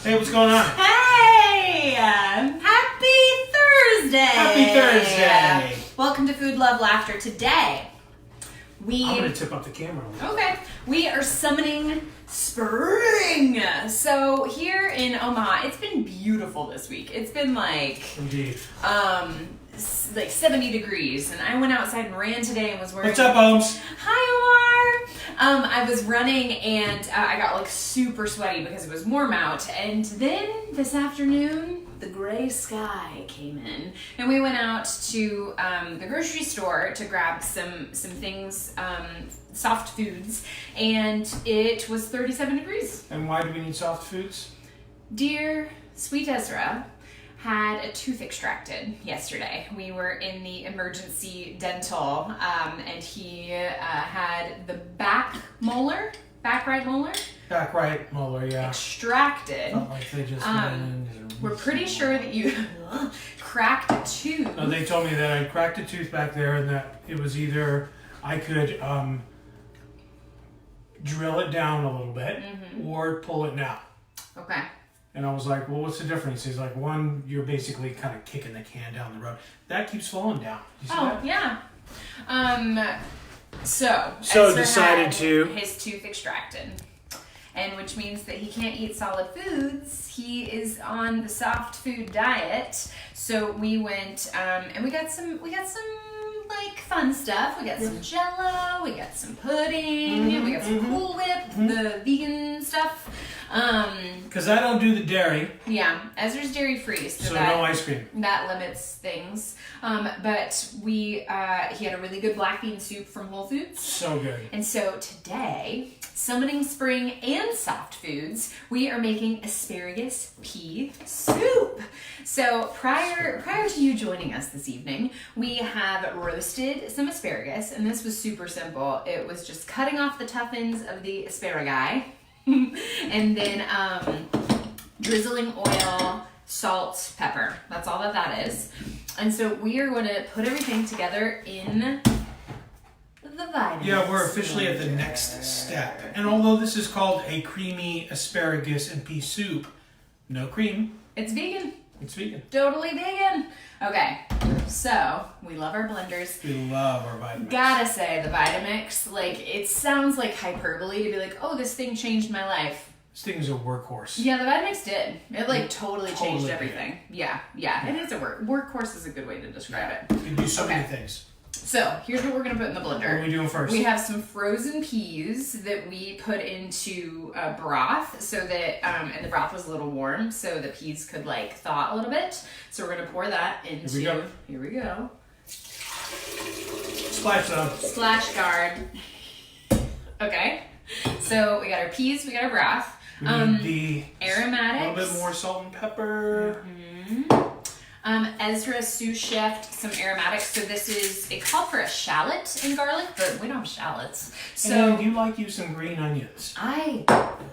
Hey, what's going on? Hey! Happy Thursday! Happy Thursday! Welcome to Food, Love, Laughter. Today, I'm going to tip up the camera. Okay. We are summoning spring. So here in Omaha, it's been beautiful this week. It's been Indeed. like 70 degrees, and I went outside and ran today and was wearing... What's up, Ohms? Hi, Omar! I was running and I got super sweaty because it was warm out, and then this afternoon the gray sky came in and we went out to the grocery store to grab some things, soft foods, and it was 37 degrees. And why do we need soft foods? Dear sweet Ezra had a tooth extracted yesterday. We were in the emergency dental, and he had the back right molar. Back right molar, yeah. Extracted. Felt like they just went in. We're pretty sure that you cracked a tooth. No, they told me that I cracked a tooth back there and that it was either I could drill it down a little bit or pull it now. Okay. And I was like, well, what's the difference? He's like, one, you're basically kind of kicking the can down the road. That keeps falling down. You see that? Yeah. So So Esther decided had to... his tooth extracted. And which means that he can't eat solid foods. He is on the soft food diet. So we went and we got some like fun stuff. We got some Jello, we got some pudding, we got some Cool Whip, the vegan stuff. Because I don't do the dairy. Yeah, Ezra's dairy free, so that, no ice cream. That limits things. But he had a really good black bean soup from Whole Foods. So good. And so today, summoning spring and soft foods, we are making asparagus pea soup. So prior to you joining us this evening, we have roasted some asparagus, and this was super simple. It was just cutting off the tough ends of the asparagus, and then drizzling oil, salt, pepper. That's all that is. And so we are going to put everything together in the Vitamix. Yeah, we're officially at the next step. And although this is called a creamy asparagus and pea soup, no cream. It's vegan. It's vegan. Totally vegan. Okay, so we love our blenders. We love our Vitamix. Gotta say, the Vitamix, it sounds like hyperbole to be like, oh, this thing changed my life. This thing is a workhorse. Yeah, the Vitamix did. It totally changed everything. Did. Yeah. It is a workhorse is a good way to describe it. You can do so many things. So here's what we're gonna put in the blender. What are we doing first? We have some frozen peas that we put into broth so that, and the broth was a little warm so the peas could thaw a little bit. So we're gonna pour that into, here we go. Splash zone. Splash guard. Okay. So we got our peas, we got our broth. We need the aromatics. A little bit more salt and pepper. Ezra sous chefed some aromatics. So it called for a shallot and garlic, but we don't have shallots. So and you some green onions. I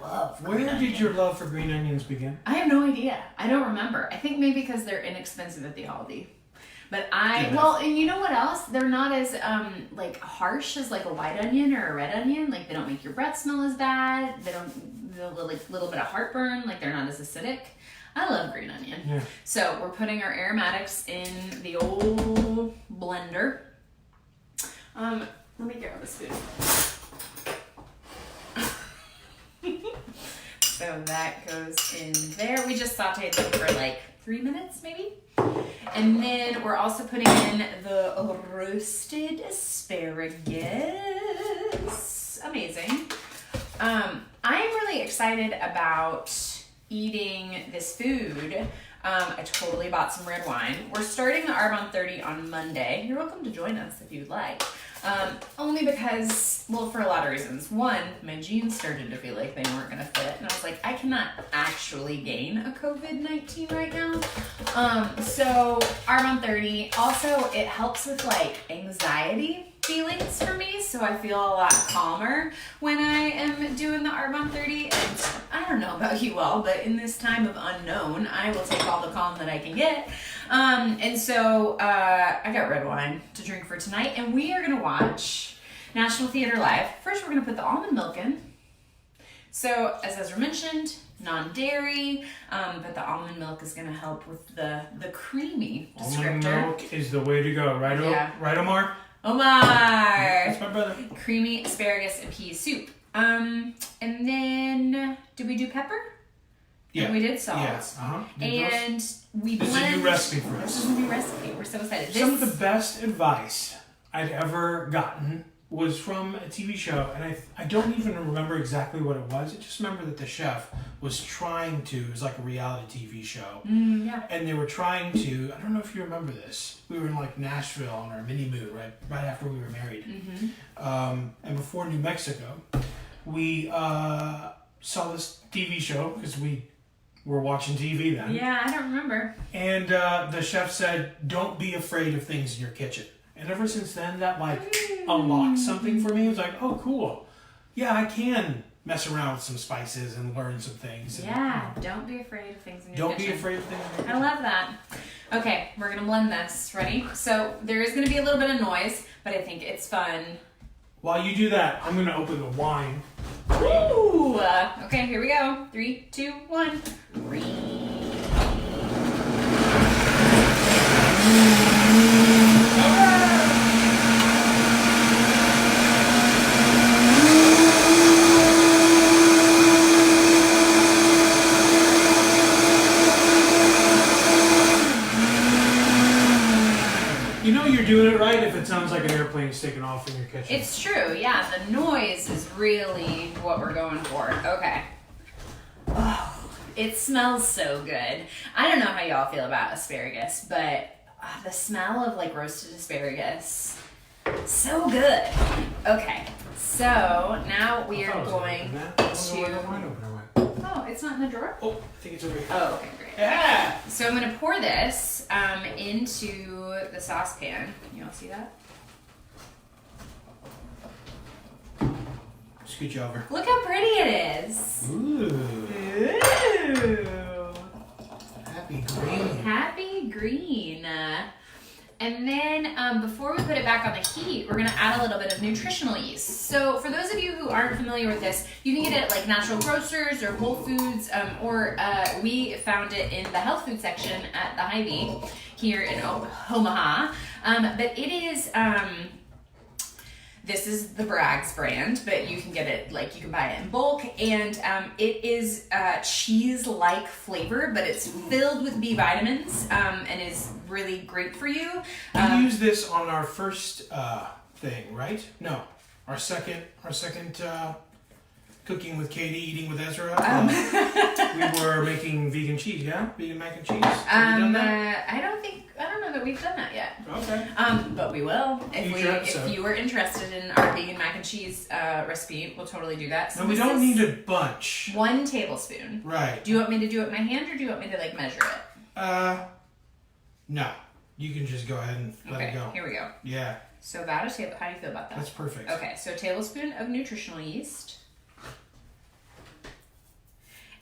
love green onions. Where did your love for green onions begin? I have no idea. I don't remember. I think maybe because they're inexpensive at the Aldi. But and you know what else? They're not as harsh as a white onion or a red onion. They don't make your breath smell as bad. They don't little bit of heartburn. They're not as acidic. I love green onion. Yeah. So we're putting our aromatics in the old blender. Let me grab a spoon. So that goes in there. We just sauteed them for 3 minutes maybe. And then we're also putting in the roasted asparagus. Amazing. I'm really excited about eating this food. I totally bought some red wine. We're starting the Arbonne 30 on Monday. You're welcome to join us if you'd like. Only because, for a lot of reasons. One, my jeans started to feel like they weren't going to fit. And I was like, I cannot actually gain a COVID-19 right now. So Arbonne 30. Also, it helps with anxiety feelings for me. So I feel a lot calmer when I am doing the Arbonne 30. And I don't know about you all, but in this time of unknown, I will take all the calm that I can get. And so I got red wine to drink for tonight, and we are going to watch National Theater Live. First, we're going to put the almond milk in. So, as Ezra mentioned, non-dairy, but the almond milk is going to help with the creamy descriptor. Almond milk is the way to go, right? Yeah. Right, Omar? Omar! That's my brother. Creamy asparagus and pea soup. And then, did we do pepper? Yeah. And we did salt. Yeah. And we blend. This is a new recipe for us. This is a new recipe. We're so excited. Some of the best advice I'd ever gotten was from a TV show, and I don't even remember exactly what it was. I just remember that the chef was trying to, it was like a reality TV show, yeah. and they were trying to, I don't know if you remember this, we were in like Nashville on our mini-moon right after we were married, and before New Mexico, we saw this TV show, because we were watching TV then. Yeah, I don't remember. And the chef said, don't be afraid of things in your kitchen. And ever since then, that like unlocked something for me. It was like, oh, cool. Yeah, I can mess around with some spices and learn some things. Yeah, don't be afraid of things in your kitchen. Don't be afraid of things in your kitchen. I love that. Okay, we're going to blend this. Ready? So there is going to be a little bit of noise, but I think it's fun. While you do that, I'm going to open the wine. Ooh! Okay, here we go. 3, 2, 1. You know you're doing it right if it sounds like an airplane's taking off in your kitchen. It's true, yeah. The noise is really what we're going for. Okay. Oh, it smells so good. I don't know how y'all feel about asparagus, but the smell of like roasted asparagus, so good. Okay, so now we are going to... Oh, it's not in the drawer? Oh, I think it's over here. Oh, okay, great. Yeah! So I'm going to pour this into the saucepan. You all see that? Scoot you over. Look how pretty it is. Ooh. Ooh. Happy green. Happy green. And then before we put it back on the heat, we're going to add a little bit of nutritional yeast. So for those of you who aren't familiar with this, you can get it at like Natural Grocers or Whole Foods, or we found it in the health food section at the Hy-Vee here in Omaha. But it is... this is the Bragg's brand, but you can get it, like you can buy it in bulk, and it is cheese-like flavor, but it's filled with B vitamins and is really great for you. We used this on our first thing, right? No, our second cooking with Katie, eating with Ezra. We were making vegan cheese, yeah? Vegan mac and cheese. Have we done that? I don't know that we've done that yet. Okay. But we will. If you were interested in our vegan mac and cheese recipe, we'll totally do that. So no, we don't need a bunch. 1 tablespoon. Right. Do you want me to do it with my hand, or do you want me to like measure it? No. You can just go ahead and let it go. Here we go. Yeah. So about a table. How do you feel about that? That's perfect. Okay, so a tablespoon of nutritional yeast.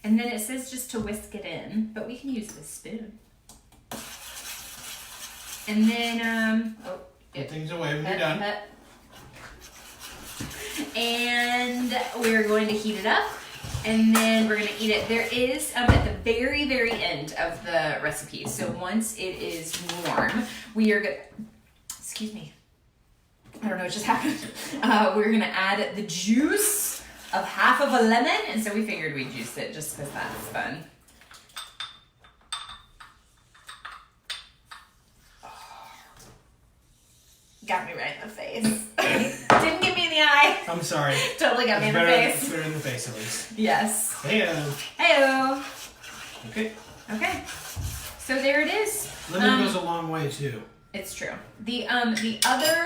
And then it says just to whisk it in, but we can use this spoon. And then, put things away when you're done. And we're going to heat it up, and then we're going to eat it. There is, at the very, very end of the recipe, so once it is warm, we are going to, excuse me, I don't know what just happened. We're going to add the juice of half of a lemon, and so we figured we'd juice it just because that's fun. Got me right in the face. Didn't get me in the eye. I'm sorry. Totally got me in the face. It's better in the face at least. Yes. Heyo. Heyo. Okay. Okay. So there it is. Lemon goes a long way too. It's true. The other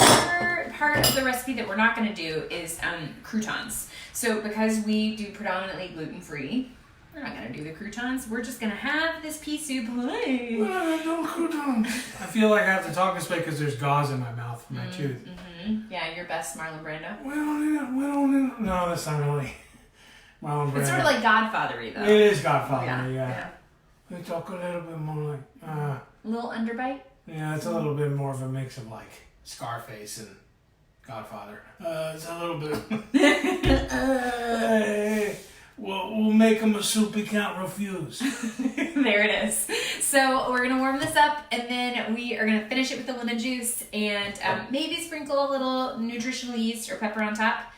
part of the recipe that we're not going to do is croutons. So because we do predominantly gluten-free, we're not going to do the croutons. We're just going to have this pea soup. No croutons. I feel like I have to talk this way because there's gauze in my mouth from my tooth. Mm-hmm. Yeah, your best Marlon Brando. We don't need it. No, that's not really Marlon Brando. It's sort of like Godfather-y, though. It is Godfather, yeah. Yeah. We talk a little bit more like... A little underbite? Yeah, it's a little bit more of a mix of like Scarface and Godfather. It's a little bit... Hey, We'll make him a soup he can't refuse. There it is. So we're gonna warm this up, and then we are gonna finish it with the lemon juice, and maybe sprinkle a little nutritional yeast or pepper on top.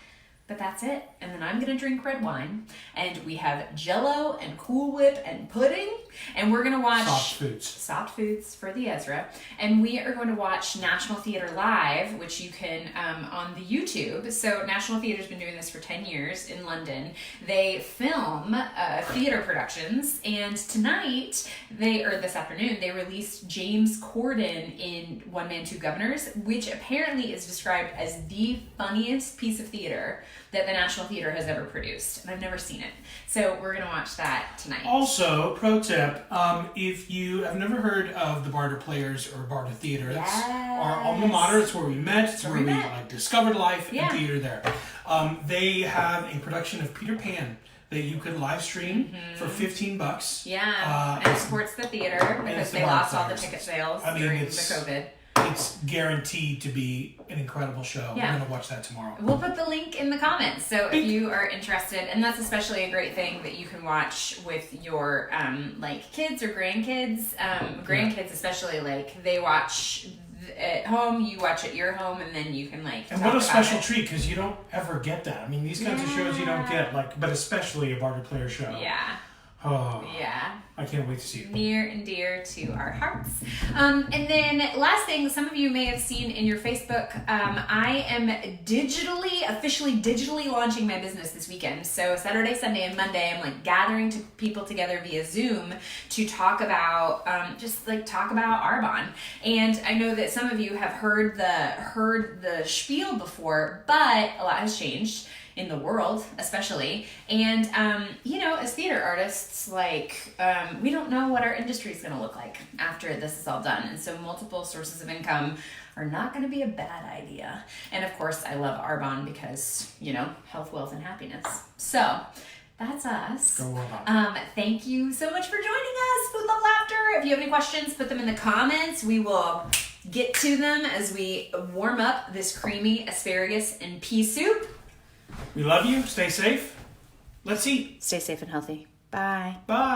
But that's it. And then I'm gonna drink red wine, and we have Jell-O and Cool Whip and pudding, and we're gonna watch soft foods for the Ezra, and we are going to watch National Theatre Live, which you can on the YouTube. So National Theatre's been doing this for 10 years in London. They film theater productions, and this afternoon they released James Corden in One Man, Two Governors, which apparently is described as the funniest piece of theater that the National Theatre has ever produced, and I've never seen it. So we're gonna watch that tonight. Also, pro tip, if you have never heard of the Barter Players or Barter Theatre, it's our alma mater. It's where we met. It's where we like discovered life and theater there. They have a production of Peter Pan that you could live stream for $15. Yeah, and it supports the theater because they lost all the ticket sales during the COVID. It's guaranteed to be an incredible show. Yeah. We're going to watch that tomorrow. We'll put the link in the comments. So if you are interested, and that's especially a great thing that you can watch with your like kids or grandkids. Grandkids especially, like they watch at home, you watch at your home, and then you can like And what a special treat, because you don't ever get that. I mean, these kinds of shows you don't get, like, but especially a Barter Player show. Yeah. Oh, yeah. I can't wait to see it. Near and dear to our hearts. And then last thing, some of you may have seen in your Facebook, I am officially digitally launching my business this weekend. So Saturday, Sunday, and Monday, I'm like gathering people together via Zoom to talk about, talk about Arbonne. And I know that some of you have heard the spiel before, but a lot has changed in the world, especially. And, as theater artists, we don't know what our industry is going to look like after this is all done. And so multiple sources of income are not going to be a bad idea. And of course, I love Arbonne because, health, wealth, and happiness. So that's us. Go Arbonne. Thank you so much for joining us. Food, love, laughter. If you have any questions, put them in the comments. We will get to them as we warm up this creamy asparagus and pea soup. We love you. Stay safe. Let's eat. Stay safe and healthy. Bye. Bye.